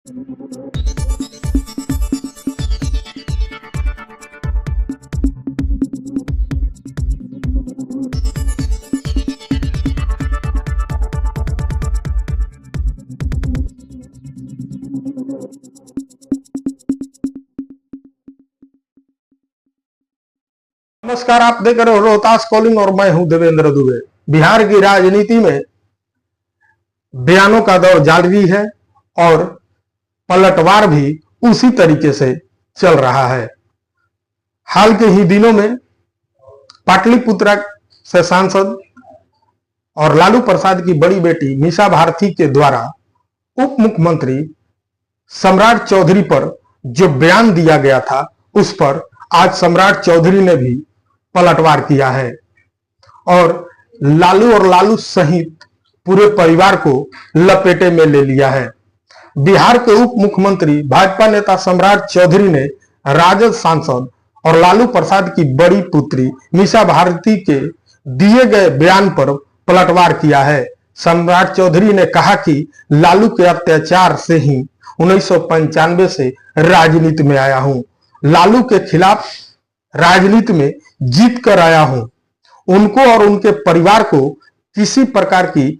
नमस्कार, आप देख रहे हो रोहतास कॉलिंग और मैं हूं देवेंद्र दुबे। बिहार की राजनीति में बयानों का दौर जारी है और पलटवार भी उसी तरीके से चल रहा है। हाल के ही दिनों में पाटलिपुत्रा से सांसद और लालू प्रसाद की बड़ी बेटी मीसा भारती के द्वारा उप मुख्यमंत्री सम्राट चौधरी पर जो बयान दिया गया था, उस पर आज सम्राट चौधरी ने भी पलटवार किया है और लालू और लालू सहित पूरे परिवार को लपेटे में ले लिया है। बिहार के उप मुख्यमंत्री भाजपा नेता सम्राट चौधरी ने राजद सांसद और लालू प्रसाद की बड़ी पुत्री मीसा भारती के दिए गए बयान पर पलटवार किया है। सम्राट चौधरी ने कहा कि लालू के अत्याचार से ही 1995 से राजनीति में आया हूं, लालू के खिलाफ राजनीति में जीत कर आया हूं। उनको और उनके परिवार को किसी प्रकार की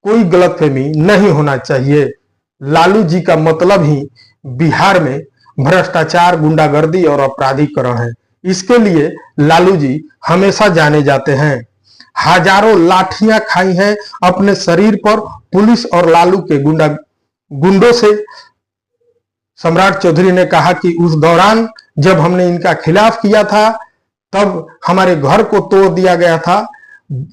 कोई गलतफहमी नहीं होना चाहिए। लालू जी का मतलब ही बिहार में भ्रष्टाचार, गुंडागर्दी और अपराधीकरण है। इसके लिए लालू जी हमेशा जाने जाते हैं। हजारों लाठियां खाई हैं अपने शरीर पर पुलिस और लालू के गुंडों से। सम्राट चौधरी ने कहा कि उस दौरान जब हमने इनका खिलाफ किया था, तब हमारे घर को तोड़ दिया गया था,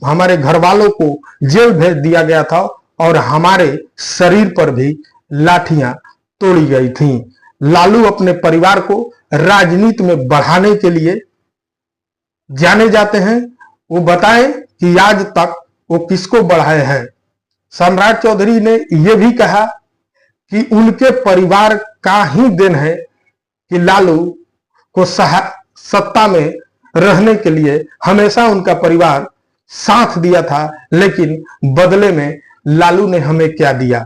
हमारे घर वालों को जेल भेज दिया गया था और हमारे शरीर पर भी लाठियां तोड़ी गई थीं। लालू अपने परिवार को राजनीति में बढ़ाने के लिए जाने जाते हैं। वो बताएं कि आज तक वो किसको बढ़ाए हैं। सम्राट चौधरी ने यह भी कहा कि उनके परिवार का ही देन है कि लालू को सत्ता में रहने के लिए हमेशा उनका परिवार साथ दिया था, लेकिन बदले में लालू ने हमें क्या दिया।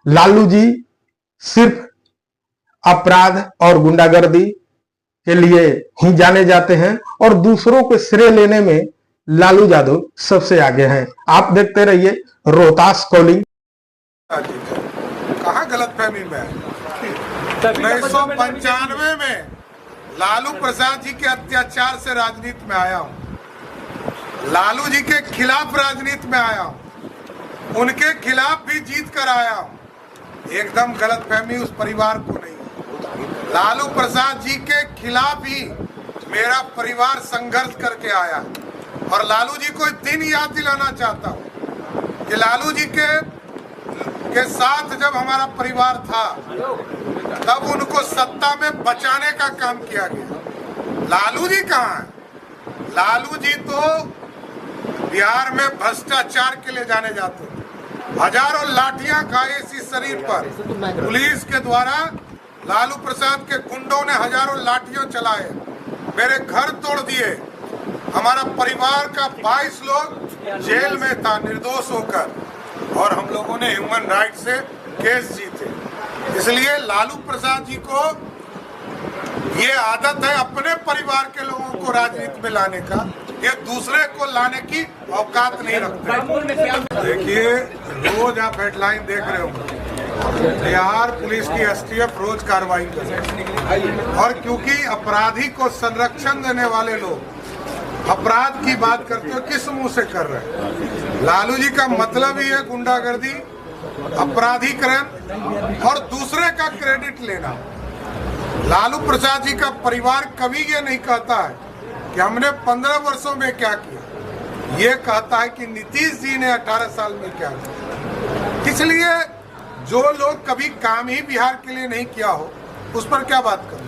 लालू जी सिर्फ अपराध और गुंडागर्दी के लिए ही जाने जाते हैं और दूसरों के श्रेय लेने में लालू यादव सबसे आगे हैं। आप देखते रहिए रोहतास कॉलिंग। कहाँ गलतफहमी में 1995 में लालू प्रसाद जी के अत्याचार से राजनीति में आया हूँ, लालू जी के खिलाफ राजनीति में आया हूँ, उनके खिलाफ भी जीत कर आया हूँ। एकदम गलतफहमी उस परिवार को नहीं। लालू प्रसाद जी के खिलाफ ही मेरा परिवार संघर्ष करके आया और लालू जी को दिन याद दिलाना चाहता हूँ कि लालू जी के साथ जब हमारा परिवार था, तब उनको सत्ता में बचाने का काम किया गया। लालू जी कहाँ हैं? लालू जी तो बिहार में भ्रष्टाचार के लिए जाने जाते थे। हजारों लाठियां खाए इसी शरीर पर। पुलिस के द्वारा लालू प्रसाद के गुंडों ने हजारों लाठियां चलाए, मेरे घर तोड़ दिए। हमारा परिवार का 22 लोग जेल में था निर्दोष होकर, और हम लोगों ने ह्यूमन राइट से केस जीते। इसलिए लालू प्रसाद जी को ये आदत है अपने परिवार के लोगों को राजनीति में लाने का, ये दूसरे को लाने की औकात नहीं रखते। देखिए, रोज आप हेडलाइन देख रहे हो, बिहार पुलिस की एसटीएफ रोज कार्रवाई कर रहे हैं, और क्योंकि अपराधी को संरक्षण देने वाले लोग अपराध की बात करते हो, किस मुंह से कर रहे हैं? लालू जी का मतलब ही है गुंडागर्दी, अपराधीकरण और दूसरे का क्रेडिट लेना। लालू प्रसाद जी का परिवार कभी ये नहीं कहता है कि हमने 15 वर्षों में क्या किया, ये कहता है कि नीतीश जी ने 18 साल में क्या किया। इसलिए जो लोग कभी काम ही बिहार के लिए नहीं किया हो, उस पर क्या बात करें।